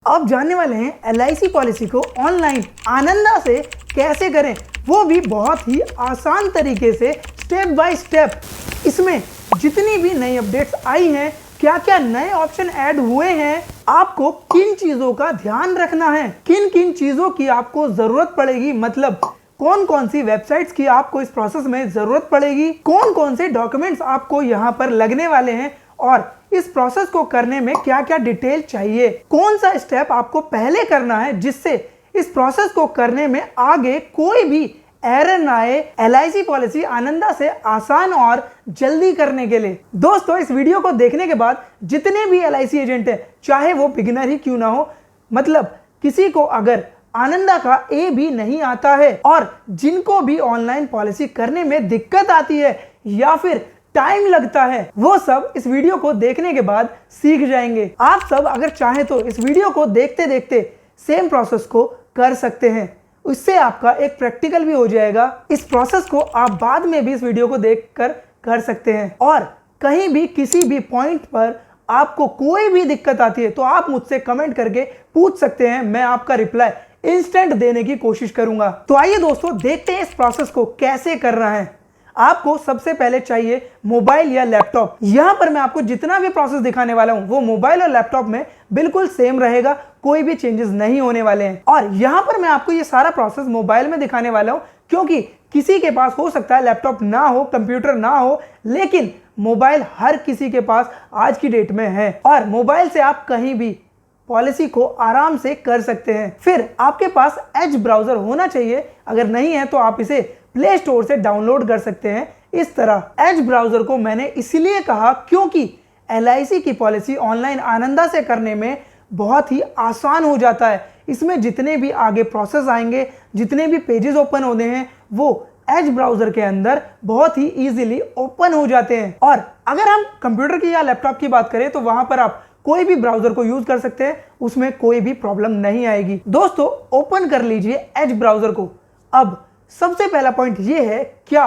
आप जानने वाले हैं LIC पॉलिसी को ऑनलाइन आनंदा से कैसे करें, वो भी बहुत ही आसान तरीके से, स्टेप बाय स्टेप। इसमें जितनी भी नई अपडेट्स आई हैं, क्या क्या नए ऑप्शन ऐड हुए हैं, आपको किन चीजों का ध्यान रखना है, किन किन चीजों की आपको जरूरत पड़ेगी, मतलब कौन कौन सी वेबसाइट्स की आपको इस प्रोसेस में जरूरत पड़ेगी, कौन कौन से डॉक्यूमेंट्स आपको यहाँ पर लगने वाले हैं और इस प्रोसेस को करने में क्या क्या डिटेल चाहिए, कौन सा स्टेप आपको पहले करना है जिससे इस प्रोसेस को करने में आगे कोई भी एरर ना आए, LIC पॉलिसी आनंदा से आसान और जल्दी करने के लिए। दोस्तों, इस वीडियो को देखने के बाद जितने भी LIC एजेंट हैं, चाहे वो बिगिनर ही क्यों ना हो, मतलब किसी को अगर आनंदा का ए भी नहीं आता है और जिनको भी ऑनलाइन पॉलिसी करने में दिक्कत आती है या फिर टाइम लगता है, वो सब इस वीडियो को देखने के बाद सीख जाएंगे। आप सब अगर चाहें तो इस वीडियो को देखते देखते सेम प्रोसेस को कर सकते हैं, इससे आपका एक प्रैक्टिकल भी हो जाएगा। इस प्रोसेस को आप बाद में भी इस वीडियो को देखकर कर सकते हैं और कहीं भी किसी भी पॉइंट पर आपको कोई भी दिक्कत आती है तो आप मुझसे कमेंट करके पूछ सकते हैं, मैं आपका रिप्लाई इंस्टेंट देने की कोशिश करूंगा। तो आइए दोस्तों, देखते हैं इस प्रोसेस को कैसे करना है। आपको सबसे पहले चाहिए मोबाइल या लैपटॉप। यहां पर मैं आपको जितना भी प्रोसेस दिखाने वाला हूं वो मोबाइल और लैपटॉप में बिल्कुल सेम रहेगा, कोई भी चेंजेस नहीं होने वाले हैं। और यहां पर मैं आपको ये सारा प्रोसेस मोबाइल में दिखाने वाला हूं क्योंकि किसी के पास हो सकता है लैपटॉप ना हो, कंप्यूटर ना हो, लेकिन मोबाइल हर किसी के पास आज की डेट में है और मोबाइल से आप कहीं भी पॉलिसी को आराम से कर सकते हैं। फिर आपके पास एज ब्राउजर होना चाहिए, अगर नहीं है तो आप इसे प्ले स्टोर से डाउनलोड कर सकते हैं। इस तरह एज ब्राउजर को मैंने इसलिए कहा क्योंकि LIC की पॉलिसी ऑनलाइन आनंदा से करने में बहुत ही आसान हो जाता है। इसमें जितने भी आगे प्रोसेस आएंगे, जितने भी पेजेस ओपन होने हैं, वो एज ब्राउजर के अंदर बहुत ही इजीली ओपन हो जाते हैं। और अगर हम कंप्यूटर की या लैपटॉप की बात करें तो वहां पर आप कोई भी ब्राउजर को यूज कर सकते हैं, उसमें कोई भी प्रॉब्लम नहीं आएगी। दोस्तों, ओपन कर लीजिए एज ब्राउजर को। अब सबसे पहला पॉइंट ये है, क्या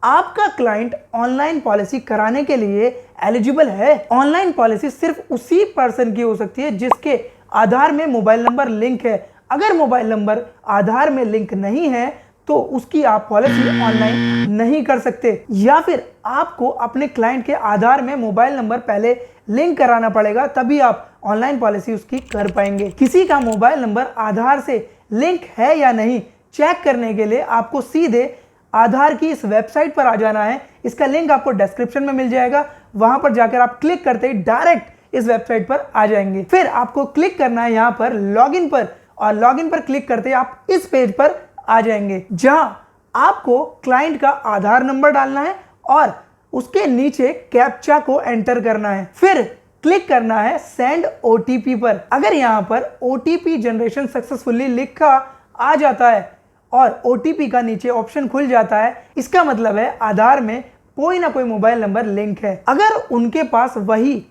आपका क्लाइंट ऑनलाइन पॉलिसी कराने के लिए एलिजिबल है। ऑनलाइन पॉलिसी सिर्फ उसी पर्सन की हो सकती है जिसके आधार में मोबाइल नंबर लिंक है। अगर मोबाइल नंबर आधार में लिंक नहीं है तो उसकी आप पॉलिसी ऑनलाइन नहीं कर सकते, या फिर आपको अपने क्लाइंट के आधार में मोबाइल नंबर पहले लिंक कराना पड़ेगा, तभी आप ऑनलाइन पॉलिसी उसकी कर पाएंगे। किसी का मोबाइल नंबर आधार से लिंक है या नहीं चेक करने के लिए आपको सीधे आधार की इस वेबसाइट पर आ जाना है। इसका लिंक आपको डिस्क्रिप्शन में मिल जाएगा, वहां पर जाकर आप क्लिक करते ही डायरेक्ट इस वेबसाइट पर आ जाएंगे। फिर आपको क्लिक करना है यहां पर लॉगिन पर, और लॉगिन पर क्लिक करते ही आप इस पेज पर आ जाएंगे जहां आपको क्लाइंट का आधार नंबर डालना है और उसके नीचे कैप्चा को एंटर करना है। फिर क्लिक करना है सेंड OTP पर। अगर यहां पर OTP जनरेशन सक्सेसफुली लिखा आ जाता है और OTP का नीचे ऑप्शन खुल जाता है, इसका मतलब है आधार में कोई ना कोई मोबाइल नंबर लिंक है। अगर उनके पास वही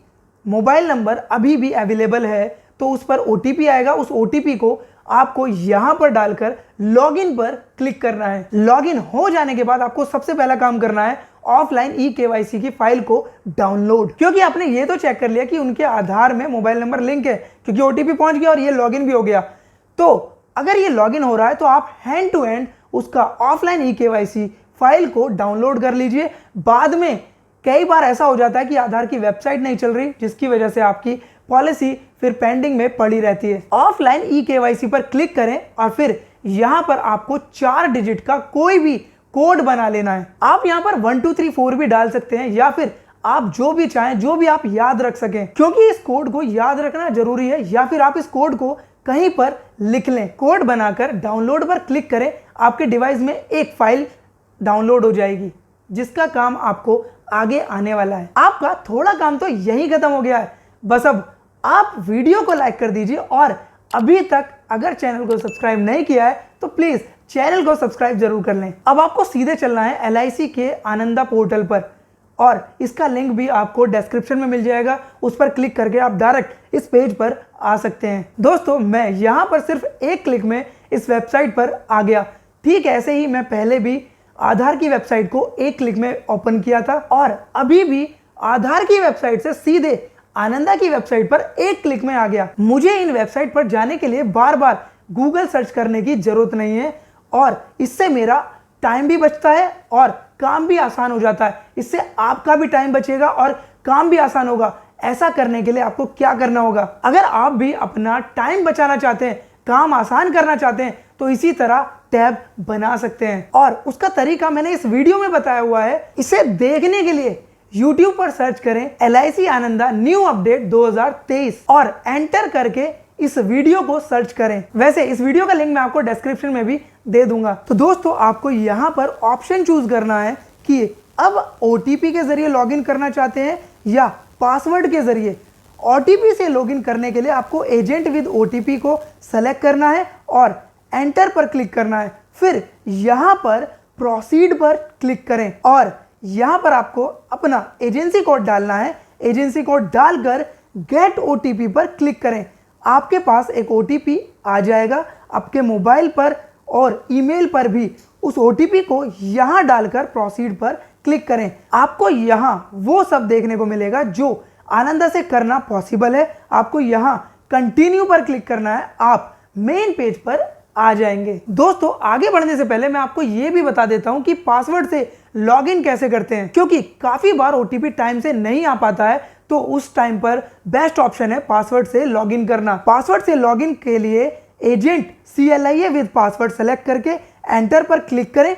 मोबाइल नंबर अभी भी अवेलेबल है तो उस पर OTP आएगा। उस OTP को आपको यहां पर डालकर लॉगिन पर क्लिक करना है। लॉगिन हो जाने के बाद आपको सबसे पहला काम करना है ऑफलाइन eKYC की फाइल को डाउनलोड, क्योंकि आपने ये तो चेक कर लिया कि उनके आधार में मोबाइल नंबर लिंक है, क्योंकि OTP पहुंच गया और ये लॉगिन भी हो गया। तो अगर ये लॉगिन हो रहा है तो आप हैंड टू हैंड उसका ऑफलाइन eKYC फाइल को डाउनलोड कर लीजिए। बाद में कई बार ऐसा हो जाता है कि आधार की वेबसाइट नहीं चल रही, जिसकी वजह से आपकी पॉलिसी फिर पेंडिंग में पड़ी रहती है। ऑफलाइन eKYC पर क्लिक करें और फिर यहां पर आपको 4 डिजिट का कोई भी कोड बना लेना है। आप यहां पर 1 2 3 4 भी डाल सकते हैं, या फिर आप जो भी चाहें, जो भी आप याद रख सकें, क्योंकि इस कोड को याद रखना जरूरी है। या फिर आप इस कोड को कहीं पर लिख लें। कोड बनाकर डाउनलोड पर क्लिक करें, आपके डिवाइस में एक फाइल डाउनलोड हो जाएगी जिसका काम आपको आगे आने वाला है। आपका थोड़ा काम तो यही खत्म हो गया है, बस अब आप वीडियो को लाइक कर दीजिए और अभी तक अगर चैनल को सब्सक्राइब नहीं किया है तो प्लीज चैनल को सब्सक्राइब जरूर कर लें। अब आपको सीधे चलना है LIC के आनंदा पोर्टल पर और इसका लिंक भी आपको डिस्क्रिप्शन में मिल जाएगा। उस पर क्लिक करके आप डायरेक्ट इस पेज पर आ सकते हैं। दोस्तों, मैं यहां पर सिर्फ एक क्लिक में इस वेबसाइट पर आ गया। ठीक ऐसे ही मैं पहले भी आधार की वेबसाइट को एक क्लिक में ओपन किया था और अभी भी आधार की वेबसाइट से सीधे आनंदा की वेबसाइट पर एक क्लिक में आ गया। मुझे इन वेबसाइट पर जाने के लिए बार बार गूगल सर्च करने की जरूरत नहीं है और इससे मेरा टाइम भी बचता है और काम भी आसान हो जाता है। इससे आपका भी टाइम बचेगा और काम भी आसान होगा। ऐसा करने के लिए आपको क्या करना होगा, अगर आप भी अपना टाइम बचाना चाहते हैं, काम आसान करना चाहते हैं, तो इसी तरह टैब बना सकते हैं और उसका तरीका मैंने इस वीडियो में बताया हुआ है। इसे देखने के लिए YouTube पर सर्च करें LIC आनंदा न्यू अपडेट 2023 और एंटर करके इस वीडियो को सर्च करें। वैसे इस वीडियो का लिंक मैं आपको डिस्क्रिप्शन में भी दे दूंगा। तो दोस्तों, आपको यहां पर ऑप्शन चूज करना है कि अब OTP के जरिए लॉगिन करना चाहते हैं या पासवर्ड के जरिए। OTP से लॉगिन करने के लिए आपको एजेंट विद OTP को सेलेक्ट करना है और एंटर पर क्लिक करना है। फिर यहां पर प्रोसीड पर क्लिक करें और यहां पर आपको अपना एजेंसी कोड डालना है। एजेंसी कोड डालकर गेट OTP पर क्लिक करें। आपके पास एक OTP आ जाएगा आपके मोबाइल पर और ईमेल पर भी। उस OTP को यहां डालकर प्रोसीड पर क्लिक करें। आपको यहां वो सब देखने को मिलेगा जो आनंदा से करना पॉसिबल है। आपको यहां कंटिन्यू पर क्लिक करना है। आप मेन पेज पर आ जाएंगे। दोस्तों, आगे बढ़ने से पहले मैं आपको यह भी बता देता हूं कि पासवर्ड से लॉगिन कैसे करते हैं, क्योंकि काफी बार OTP टाइम से नहीं आ पाता है। तो उस टाइम पर बेस्ट ऑप्शन है पासवर्ड से लॉगिन करना। पासवर्ड से लॉगिन के लिए agent CLIA with password select करके एंटर पर क्लिक करें।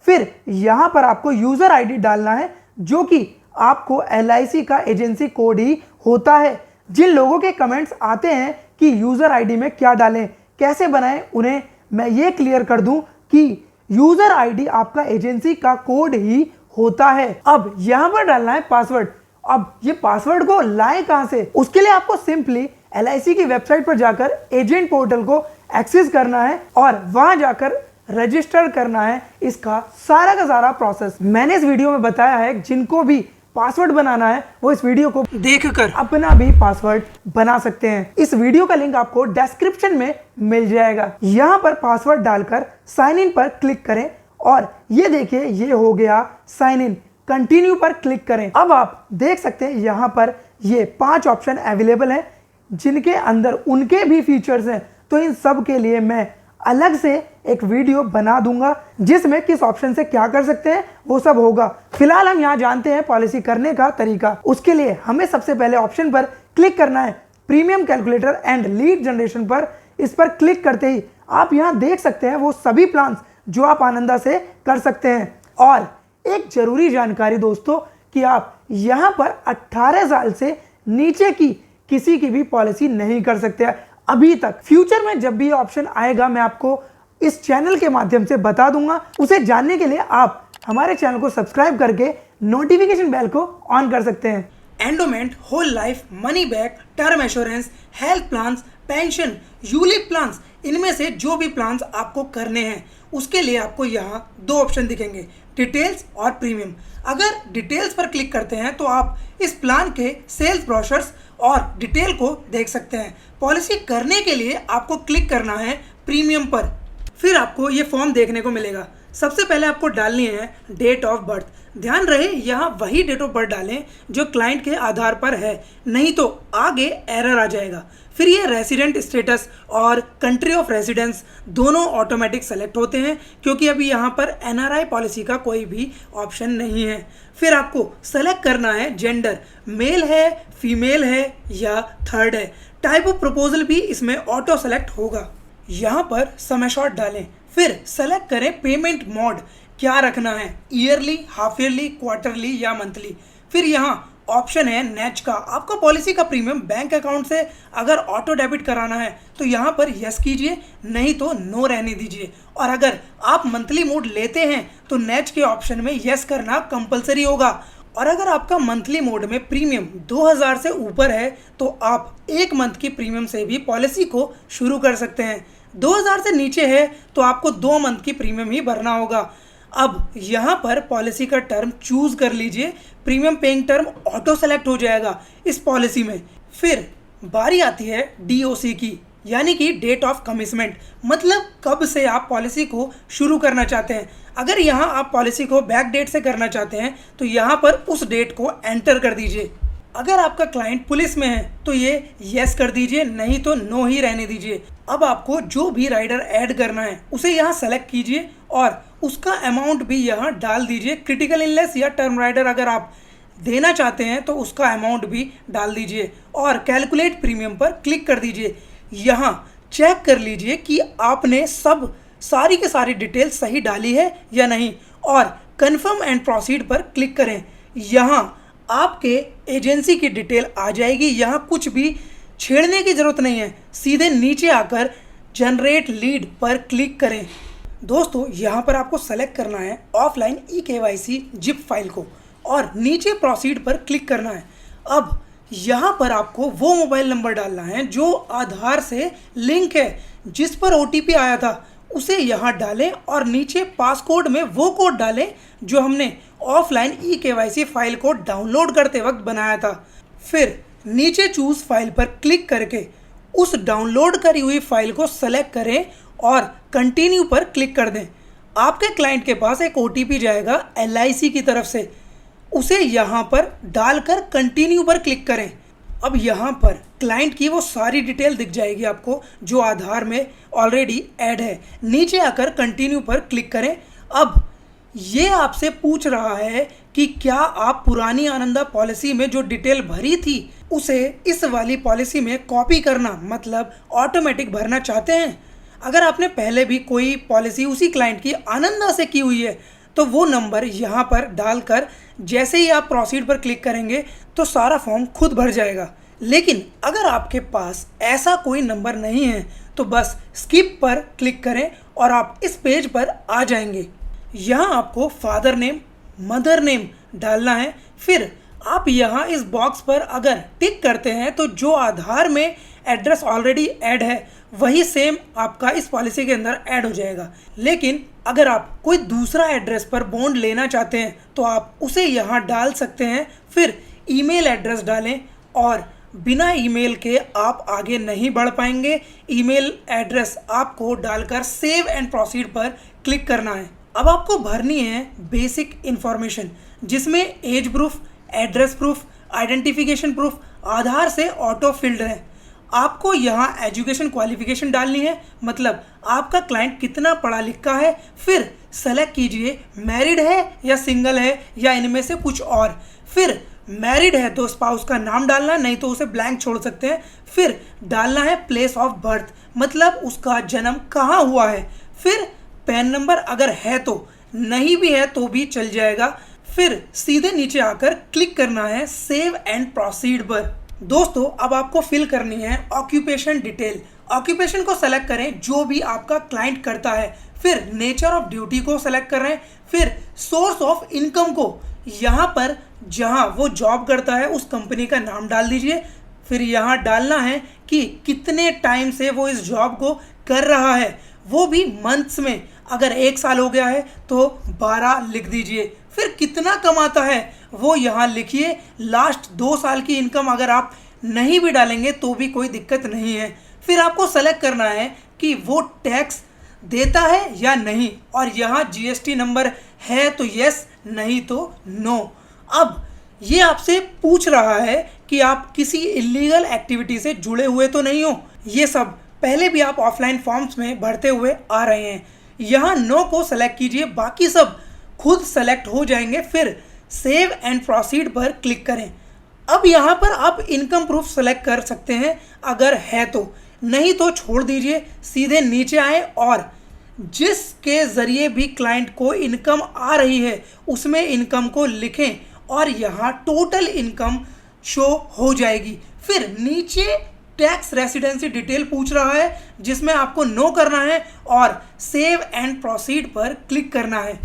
फिर यहां पर आपको यूजर ID डालना है, जो कि आपको LIC का एजेंसी कोड ही होता है। जिन लोगों के कमेंट्स आते हैं कि यूजर ID में क्या डालें, कैसे बनाएं, उन्हें मैं ये क्लियर कर दूं कि यूजर ID आपका एजेंसी का कोड ही होता है। अब यहां पर डालना है पासवर्ड। अब ये पासवर्ड को लाएं कहां से, उसके लिए आपको सिंपली LIC की वेबसाइट पर जाकर एजेंट पोर्टल को एक्सेस करना है और वहां जाकर रजिस्टर करना है। इसका सारा का सारा प्रोसेस मैंने इस वीडियो में बताया है। जिनको भी पासवर्ड बनाना है वो इस वीडियो को देखकर अपना भी पासवर्ड बना सकते हैं। इस वीडियो का लिंक आपको डिस्क्रिप्शन में मिल जाएगा। यहां पर पासवर्ड डालकर साइन इन पर क्लिक करें और ये देखिए ये हो गया साइन इन। कंटिन्यू पर क्लिक करें। अब आप देख सकते हैं यहां पर ये 5 ऑप्शन अवेलेबल हैं, जिनके अंदर उनके भी फीचर्स हैं। तो इन सब के लिए मैं अलग से एक वीडियो बना दूंगा, जिसमें किस ऑप्शन से क्या कर सकते हैं वो सब होगा। फिलहाल हम यहाँ जानते हैं पॉलिसी करने का तरीका। उसके लिए हमें सबसे पहले ऑप्शन पर क्लिक करना है, premium calculator and lead generation पर। इस पर क्लिक करते ही आप यहाँ देख सकते हैं वो सभी प्लान्स जो आप आनंदा से कर सकते हैं। और एक जरूरी जानकारी दोस्तों कि आप यहाँ पर 18 साल से नीचे की किसी की भी पॉलिसी नहीं कर सकते हैं अभी तक। फ्यूचर में जब भी ये ऑप्शन आएगा मैं आपको इस चैनल के माध्यम से बता दूंगा। उसे जानने के लिए आप हमारे चैनल को सब्सक्राइब करके नोटिफिकेशन बेल को ऑन कर सकते हैं। Endowment, whole life, money back, term assurance, health plans, pension, ULIP plans, इनमें से जो भी प्लान्स आपको करने हैं उसके लिए आपको यहाँ 2 ऑप्शन दिखेंगे, डिटेल्स और प्रीमियम। अगर डिटेल्स पर क्लिक करते हैं तो आप इस प्लान के सेल्स ब्रोशर्स और डिटेल को देख सकते हैं। पॉलिसी करने के लिए आपको क्लिक करना है प्रीमियम पर। फिर आपको ये फॉर्म देखने को मिलेगा। सबसे पहले आपको डालनी है डेट ऑफ बर्थ। ध्यान रहे यहाँ वही डेट ऑफ बर्थ डालें जो क्लाइंट के आधार पर है, नहीं तो आगे एरर आ जाएगा। फिर ये रेसिडेंट स्टेटस और कंट्री ऑफ रेसिडेंस दोनों ऑटोमेटिक सेलेक्ट होते हैं, क्योंकि अभी यहाँ पर NRI पॉलिसी का कोई भी ऑप्शन नहीं है। फिर आपको सेलेक्ट करना है जेंडर, मेल है, फीमेल है या थर्ड है। टाइप ऑफ प्रपोजल भी इसमें ऑटो सेलेक्ट होगा। यहाँ पर सम एश्योर्ड डालें। फिर सेलेक्ट करें पेमेंट मोड, क्या रखना है, ईयरली, हाफ ईयरली, क्वार्टरली या मंथली। फिर यहाँ ऑप्शन है नेच का। आपको पॉलिसी का प्रीमियम बैंक अकाउंट से अगर ऑटो डेबिट कराना है तो यहाँ पर यस कीजिए, नहीं तो नो रहने दीजिए। और अगर आप मंथली मोड लेते हैं तो नेच के ऑप्शन में यस करना कंपलसरी होगा। और अगर आपका मंथली मोड में प्रीमियम 2000 से ऊपर है तो आप 1 मंथ की प्रीमियम से भी पॉलिसी को शुरू कर सकते हैं। 2000 से नीचे है तो आपको 2 मंथ की प्रीमियम ही भरना होगा। अब यहाँ पर पॉलिसी का टर्म चूज कर लीजिए। Premium paying term auto select हो जाएगा इस पॉलिसी में। फिर बारी आती है DOC की, यानी कि डेट ऑफ कमिटमेंट, मतलब कब से आप पॉलिसी को शुरू करना चाहते हैं। अगर यहाँ आप पॉलिसी को बैक डेट से करना चाहते हैं तो यहाँ पर उस डेट को एंटर कर दीजिए। अगर आपका क्लाइंट पुलिस में है तो ये यस कर दीजिए, नहीं तो नो ही रहने दीजिए। अब आपको जो भी राइडर ऐड करना है उसे यहाँ सेलेक्ट कीजिए और उसका अमाउंट भी यहाँ डाल दीजिए। क्रिटिकल इलनेस या टर्म राइडर अगर आप देना चाहते हैं तो उसका अमाउंट भी डाल दीजिए और कैलकुलेट प्रीमियम पर क्लिक कर दीजिए। यहाँ चेक कर लीजिए कि आपने सारी के सारी डिटेल सही डाली है या नहीं और कन्फर्म एंड प्रोसीड पर क्लिक करें। यहाँ आपके एजेंसी की डिटेल आ जाएगी। यहाँ कुछ भी छेड़ने की ज़रूरत नहीं है, सीधे नीचे आकर जनरेट लीड पर क्लिक करें। दोस्तों यहाँ पर आपको सेलेक्ट करना है ऑफलाइन eKYC जिप फाइल को और नीचे प्रोसीड पर क्लिक करना है। अब यहाँ पर आपको वो मोबाइल नंबर डालना है जो आधार से लिंक है, जिस पर OTP आया था उसे यहाँ डालें और नीचे पासकोड में वो कोड डालें जो हमने ऑफलाइन eKYC फाइल को डाउनलोड करते वक्त बनाया था। फिर नीचे चूज फाइल पर क्लिक करके उस डाउनलोड करी हुई फाइल को सेलेक्ट करें और कंटिन्यू पर क्लिक कर दें। आपके क्लाइंट के पास एक OTP जाएगा LIC की तरफ से, उसे यहाँ पर डालकर कंटिन्यू पर क्लिक करें। अब यहाँ पर क्लाइंट की वो सारी डिटेल दिख जाएगी आपको जो आधार में ऑलरेडी ऐड है। नीचे आकर कंटिन्यू पर क्लिक करें। अब ये आपसे पूछ रहा है कि क्या आप पुरानी आनंदा पॉलिसी में जो डिटेल भरी थी उसे इस वाली पॉलिसी में कॉपी करना मतलब ऑटोमेटिक भरना चाहते हैं। अगर आपने पहले भी कोई पॉलिसी उसी क्लाइंट की आनंदा से की हुई है तो वो नंबर यहाँ पर डालकर जैसे ही आप प्रोसीड पर क्लिक करेंगे तो सारा फॉर्म खुद भर जाएगा। लेकिन अगर आपके पास ऐसा कोई नंबर नहीं है तो बस स्किप पर क्लिक करें और आप इस पेज पर आ जाएंगे। यहाँ आपको फादर नेम मदर नेम डालना है। फिर आप यहाँ इस बॉक्स पर अगर टिक करते हैं तो जो आधार में एड्रेस ऑलरेडी ऐड है वही सेम आपका इस पॉलिसी के अंदर ऐड हो जाएगा। लेकिन अगर आप कोई दूसरा एड्रेस पर बॉन्ड लेना चाहते हैं तो आप उसे यहाँ डाल सकते हैं। फिर ईमेल एड्रेस डालें और बिना ईमेल के आप आगे नहीं बढ़ पाएंगे। ईमेल एड्रेस आपको डालकर सेव एंड प्रोसीड पर क्लिक करना है। अब आपको भरनी है बेसिक इन्फॉर्मेशन जिसमें age proof, address proof, identification proof Aadhaar से ऑटो फिल्ड है। आपको यहाँ एजुकेशन क्वालिफिकेशन डालनी है, मतलब आपका क्लाइंट कितना पढ़ा लिखा है। फिर सेलेक्ट कीजिए मैरिड है या सिंगल है या इनमें से कुछ और। फिर मैरिड है तो स्पाउस का नाम डालना, नहीं तो उसे ब्लैंक छोड़ सकते हैं। फिर डालना है प्लेस ऑफ बर्थ, मतलब उसका जन्म कहाँ हुआ है। फिर पैन नंबर अगर है तो, नहीं भी है तो भी चल जाएगा। फिर सीधे नीचे आकर क्लिक करना है सेव एंड प्रोसीड पर। दोस्तों अब आपको फिल करनी है ऑक्यूपेशन डिटेल। ऑक्यूपेशन को सेलेक्ट करें जो भी आपका क्लाइंट करता है। फिर नेचर ऑफ ड्यूटी को सेलेक्ट कर रहे हैं। फिर सोर्स ऑफ इनकम को यहाँ पर जहाँ वो जॉब करता है उस कंपनी का नाम डाल दीजिए। फिर यहाँ डालना है कि कितने टाइम से वो इस जॉब को कर रहा है, वो भी मंथ्स में। अगर 1 साल हो गया है तो 12 लिख दीजिए। फिर कितना कमाता है वो यहाँ लिखिए। लास्ट 2 साल की इनकम अगर आप नहीं भी डालेंगे तो भी कोई दिक्कत नहीं है। फिर आपको सेलेक्ट करना है कि वो टैक्स देता है या नहीं, और यहाँ GST नंबर है तो यस, नहीं तो नो। अब ये आपसे पूछ रहा है कि आप किसी इलीगल एक्टिविटी से जुड़े हुए तो नहीं हो। ये सब पहले भी आप ऑफलाइन फॉर्म्स में भरते हुए आ रहे हैं। यहाँ नो को सेलेक्ट कीजिए, बाकी सब खुद सेलेक्ट हो जाएंगे। फिर सेव एंड प्रोसीड पर क्लिक करें। अब यहाँ पर आप इनकम प्रूफ सेलेक्ट कर सकते हैं अगर है तो, नहीं तो छोड़ दीजिए। सीधे नीचे आए और जिसके ज़रिए भी क्लाइंट को इनकम आ रही है उसमें इनकम को लिखें और यहाँ टोटल इनकम शो हो जाएगी। फिर नीचे टैक्स रेसिडेंसी डिटेल पूछ रहा है जिसमें आपको नो करना है और सेव एंड प्रोसीड पर क्लिक करना है।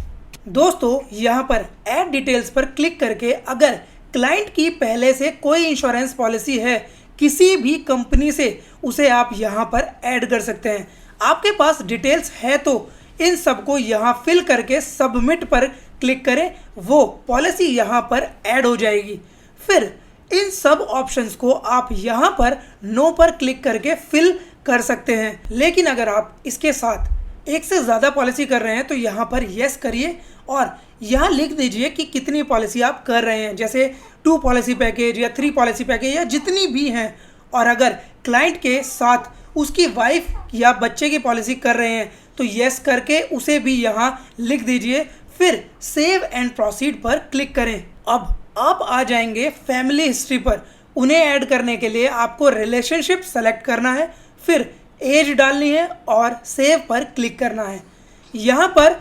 दोस्तों यहाँ पर ऐड डिटेल्स पर क्लिक करके अगर क्लाइंट की पहले से कोई इंश्योरेंस पॉलिसी है किसी भी कंपनी से, उसे आप यहाँ पर ऐड कर सकते हैं। आपके पास डिटेल्स है तो इन सबको यहाँ फिल करके सबमिट पर क्लिक करें, वो पॉलिसी यहाँ पर ऐड हो जाएगी। फिर इन सब ऑप्शंस को आप यहाँ पर नो पर क्लिक करके फिल कर सकते हैं। लेकिन अगर आप इसके साथ एक से ज़्यादा पॉलिसी कर रहे हैं तो यहाँ पर यस करिए और यहाँ लिख दीजिए कि कितनी पॉलिसी आप कर रहे हैं, जैसे 2 पॉलिसी पैकेज या 3 पॉलिसी पैकेज या जितनी भी हैं। और अगर क्लाइंट के साथ उसकी वाइफ या बच्चे की पॉलिसी कर रहे हैं तो येस करके उसे भी यहाँ लिख दीजिए, फिर सेव एंड प्रोसीड पर क्लिक करें। अब आप आ जाएंगे फैमिली हिस्ट्री पर। उन्हें ऐड करने के लिए आपको रिलेशनशिप सेलेक्ट करना है, फिर एज डालनी है और सेव पर क्लिक करना है। यहाँ पर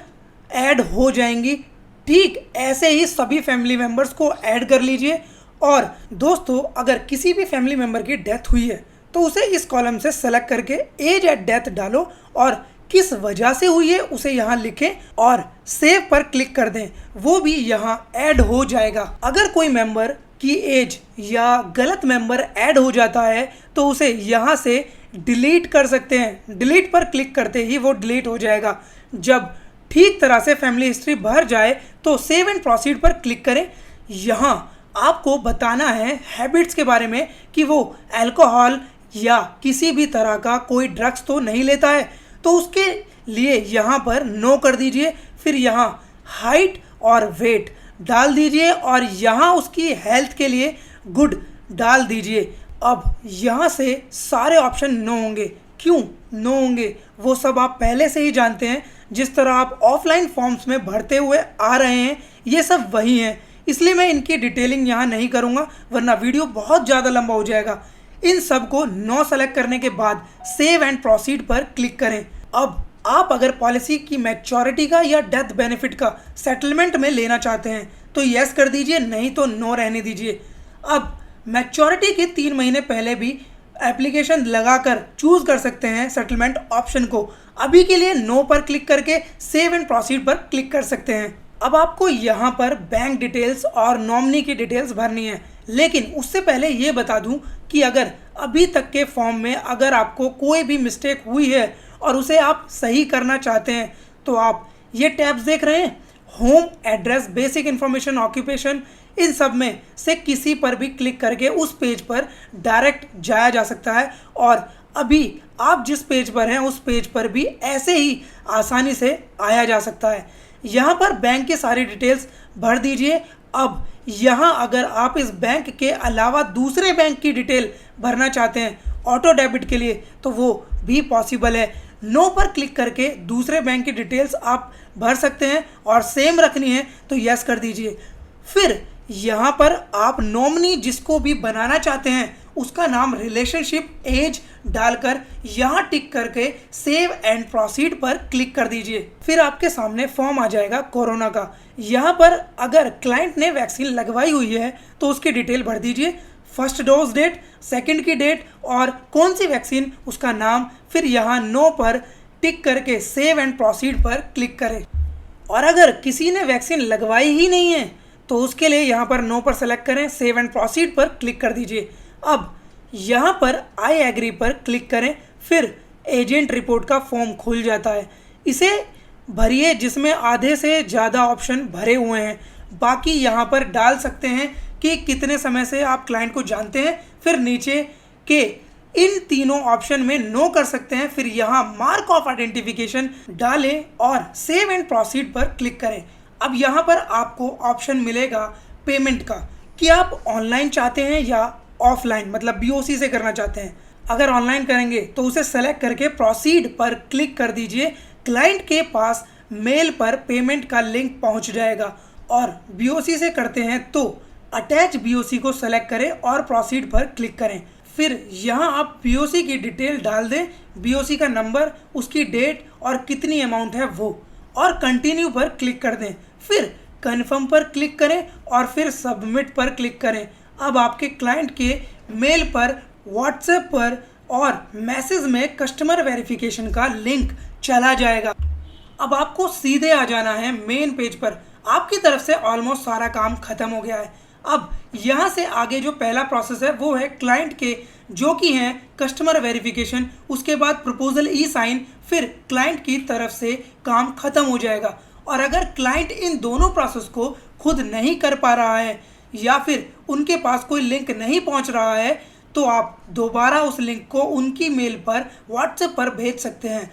ऐड हो जाएंगी। ठीक ऐसे ही सभी फैमिली मेम्बर्स को ऐड कर लीजिए। और दोस्तों, अगर किसी भी फैमिली मेम्बर की डेथ हुई है तो उसे इस कॉलम से सेलेक्ट करके एज एट डेथ डालो और किस वजह से हुई है उसे यहाँ लिखें और सेव पर क्लिक कर दें, वो भी यहाँ ऐड हो जाएगा। अगर कोई मेंबर की एज या गलत मेंबर ऐड हो जाता है तो उसे यहाँ से डिलीट कर सकते हैं। डिलीट पर क्लिक करते ही वो डिलीट हो जाएगा। जब ठीक तरह से फैमिली हिस्ट्री भर जाए तो सेव एंड प्रोसीड पर क्लिक करें। यहाँ आपको बताना है हैबिट्स के बारे में कि वो अल्कोहल या किसी भी तरह का कोई ड्रग्स तो नहीं लेता है, तो उसके लिए यहाँ पर नो कर दीजिए। फिर यहाँ हाइट और वेट डाल दीजिए और यहाँ उसकी हेल्थ के लिए गुड डाल दीजिए। अब यहाँ से सारे ऑप्शन नो होंगे। क्यों नो होंगे वो सब आप पहले से ही जानते हैं। जिस तरह आप ऑफलाइन फॉर्म्स में भरते हुए आ रहे हैं ये सब वही हैं, इसलिए मैं इनकी डिटेलिंग यहाँ नहीं करूँगा वरना वीडियो बहुत ज़्यादा लंबा हो जाएगा। इन सब को नो सेलेक्ट करने के बाद सेव एंड प्रोसीड पर क्लिक करें। अब आप अगर पॉलिसी की मैच्योरिटी का या डेथ बेनिफिट का सेटलमेंट में लेना चाहते हैं तो यस कर दीजिए, नहीं तो नो रहने दीजिए। अब मैच्योरिटी के 3 महीने पहले भी एप्लीकेशन लगाकर चूज कर सकते हैं सेटलमेंट ऑप्शन को। अभी के लिए नो पर क्लिक करके सेव एंड प्रोसीड पर क्लिक कर सकते हैं। अब आपको यहाँ पर बैंक डिटेल्स और नॉमिनी की डिटेल्स भरनी है, लेकिन उससे पहले ये बता दूं कि अगर अभी तक के फॉर्म में अगर आपको कोई भी मिस्टेक हुई है और उसे आप सही करना चाहते हैं तो आप ये टैब्स देख रहे हैं, home address, basic information, occupation, इन सब में से किसी पर भी क्लिक करके उस पेज पर डायरेक्ट जाया जा सकता है। और अभी आप जिस पेज पर हैं उस पेज पर भी ऐसे ही आसानी से आया जा सकता है। यहाँ पर बैंक की सारी डिटेल्स भर दीजिए। अब यहाँ अगर आप इस बैंक के अलावा दूसरे बैंक की डिटेल भरना चाहते हैं ऑटो डेबिट के लिए तो वो भी पॉसिबल है। नो पर क्लिक करके दूसरे बैंक की डिटेल्स आप भर सकते हैं और सेम रखनी है तो यस कर दीजिए। फिर यहाँ पर आप नॉमिनी जिसको भी बनाना चाहते हैं उसका नाम, रिलेशनशिप, एज डालकर यहाँ टिक करके सेव एंड प्रोसीड पर क्लिक कर दीजिए। फिर आपके सामने फॉर्म आ जाएगा कोरोना का। यहाँ पर अगर क्लाइंट ने वैक्सीन लगवाई हुई है तो उसकी डिटेल भर दीजिए, फर्स्ट डोज डेट, सेकंड की डेट और कौन सी वैक्सीन, उसका नाम। फिर यहाँ नो पर टिक करके सेव एंड प्रोसीड पर क्लिक करें। और अगर किसी ने वैक्सीन लगवाई ही नहीं है तो उसके लिए यहाँ पर नो पर सेलेक्ट करें, सेव एंड प्रोसीड पर क्लिक कर दीजिए। अब यहाँ पर आई एग्री पर क्लिक करें, फिर एजेंट रिपोर्ट का फॉर्म खुल जाता है। इसे भरिए जिसमें आधे से ज़्यादा ऑप्शन भरे हुए हैं। बाकी यहाँ पर डाल सकते हैं कि कितने समय से आप क्लाइंट को जानते हैं, फिर नीचे के इन तीनों ऑप्शन में नो कर सकते हैं। फिर यहाँ मार्क ऑफ आइडेंटिफिकेशन डालें और सेव एंड प्रोसीड पर क्लिक करें। अब यहाँ पर आपको ऑप्शन मिलेगा पेमेंट का कि आप ऑनलाइन चाहते हैं या ऑफलाइन, मतलब BOC से करना चाहते हैं। अगर ऑनलाइन करेंगे तो उसे सेलेक्ट करके प्रोसीड पर क्लिक कर दीजिए। क्लाइंट के पास मेल पर पेमेंट का लिंक पहुंच जाएगा। और BOC से करते हैं तो अटैच BOC को सेलेक्ट करें और प्रोसीड पर क्लिक करें। फिर यहाँ आप BOC की डिटेल डाल दें, BOC का नंबर, उसकी डेट और कितनी अमाउंट है वो, और कंटिन्यू पर क्लिक कर दें। फिर कन्फर्म पर क्लिक करें और फिर सबमिट पर क्लिक करें। अब आपके क्लाइंट के मेल पर, व्हाट्सएप पर और मैसेज में कस्टमर वेरिफिकेशन का लिंक चला जाएगा। अब आपको सीधे आ जाना है मेन पेज पर। आपकी तरफ से ऑलमोस्ट सारा काम खत्म हो गया है। अब यहाँ से आगे जो पहला प्रोसेस है वो है क्लाइंट के, जो कि हैं कस्टमर वेरिफिकेशन, उसके बाद प्रपोजल ई-साइन, फिर क्लाइंट की तरफ से काम खत्म हो जाएगा। और अगर क्लाइंट इन दोनों प्रोसेस को खुद नहीं कर पा रहा है या फिर उनके पास कोई लिंक नहीं पहुंच रहा है तो आप दोबारा उस लिंक को उनकी मेल पर, व्हाट्सएप पर भेज सकते हैं।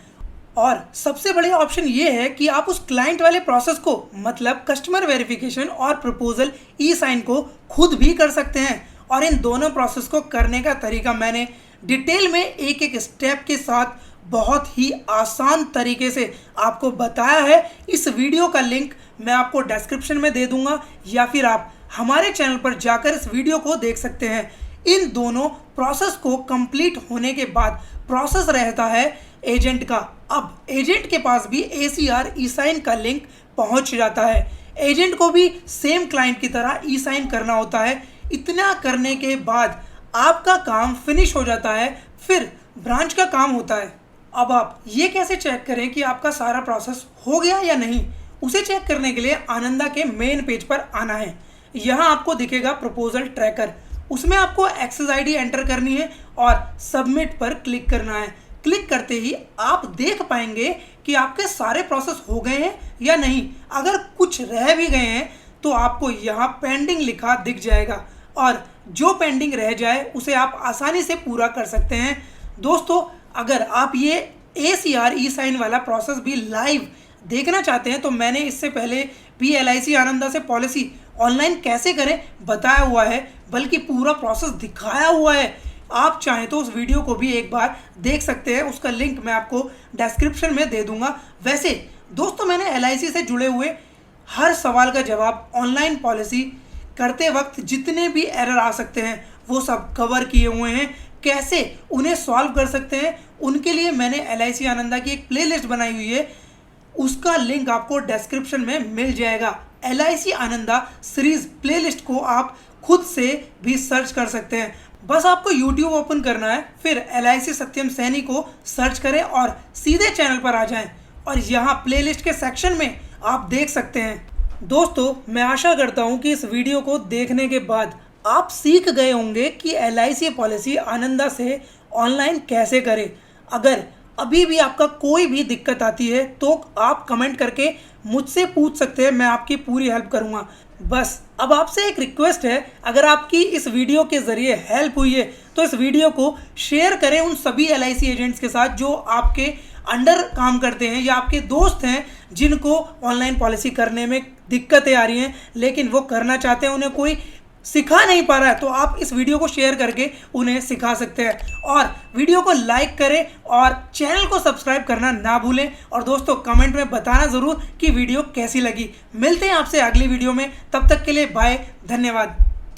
और सबसे बढ़िया ऑप्शन ये है कि आप उस क्लाइंट वाले प्रोसेस को मतलब कस्टमर वेरिफिकेशन और प्रपोजल ई साइन को खुद भी कर सकते हैं। और इन दोनों प्रोसेस को करने का तरीका मैंने डिटेल में एक एक स्टेप के साथ बहुत ही आसान तरीके से आपको बताया है। इस वीडियो का लिंक मैं आपको डिस्क्रिप्शन में दे दूंगा या फिर आप हमारे चैनल पर जाकर इस वीडियो को देख सकते हैं। इन दोनों प्रोसेस को कंप्लीट होने के बाद प्रोसेस रहता है एजेंट का। अब एजेंट के पास भी ACR ई साइन का लिंक पहुंच जाता है। एजेंट को भी सेम क्लाइंट की तरह ई साइन करना होता है। इतना करने के बाद आपका काम फिनिश हो जाता है, फिर ब्रांच का काम होता है। अब आप ये कैसे चेक करें कि आपका सारा प्रोसेस हो गया या नहीं, उसे चेक करने के लिए आनंदा के मेन पेज पर आना है। यहाँ आपको दिखेगा प्रपोजल ट्रैकर, उसमें आपको एक्सेस ID एंटर करनी है और सबमिट पर क्लिक करना है। क्लिक करते ही आप देख पाएंगे कि आपके सारे प्रोसेस हो गए हैं या नहीं। अगर कुछ रह भी गए हैं तो आपको यहाँ पेंडिंग लिखा दिख जाएगा और जो पेंडिंग रह जाए उसे आप आसानी से पूरा कर सकते हैं। दोस्तों, अगर आप ये ACR ई साइन वाला प्रोसेस भी लाइव देखना चाहते हैं तो मैंने इससे पहले भी LIC आनंदा से पॉलिसी ऑनलाइन कैसे करें बताया हुआ है, बल्कि पूरा प्रोसेस दिखाया हुआ है। आप चाहें तो उस वीडियो को भी एक बार देख सकते हैं, उसका लिंक मैं आपको डिस्क्रिप्शन में दे दूंगा। वैसे दोस्तों, मैंने LIC से जुड़े हुए हर सवाल का जवाब ऑनलाइन पॉलिसी करते वक्त जितने भी एरर आ सकते हैं वो सब कवर किए हुए हैं। कैसे उन्हें सॉल्व कर सकते हैं उनके लिए मैंने LIC आनंदा की एक प्लेलिस्ट बनाई हुई है, उसका लिंक आपको डिस्क्रिप्शन में मिल जाएगा। LIC आनंदा सीरीज प्लेलिस्ट को आप खुद से भी सर्च कर सकते हैं। बस आपको YouTube ओपन करना है, फिर LIC सत्यम सैनी को सर्च करें और सीधे चैनल पर आ जाएं और यहाँ प्लेलिस्ट के सेक्शन में आप देख सकते हैं। दोस्तों, मैं आशा करता हूँ कि इस वीडियो को देखने के बाद आप सीख गए होंगे कि LIC पॉलिसी आनंदा से ऑनलाइन कैसे करें। अगर अभी भी आपका कोई भी दिक्कत आती है तो आप कमेंट करके मुझसे पूछ सकते हैं, मैं आपकी पूरी हेल्प करूंगा। बस अब आपसे एक रिक्वेस्ट है, अगर आपकी इस वीडियो के ज़रिए हेल्प हुई है तो इस वीडियो को शेयर करें उन सभी LIC एजेंट्स के साथ जो आपके अंडर काम करते हैं या आपके दोस्त हैं जिनको ऑनलाइन पॉलिसी करने में दिक्कतें आ रही हैं लेकिन वो करना चाहते हैं, उन्हें कोई सिखा नहीं पा रहा है। तो आप इस वीडियो को शेयर करके उन्हें सिखा सकते हैं और वीडियो को लाइक करें और चैनल को सब्सक्राइब करना ना भूलें। और दोस्तों, कमेंट में बताना ज़रूर कि वीडियो कैसी लगी। मिलते हैं आपसे अगली वीडियो में, तब तक के लिए बाय, धन्यवाद।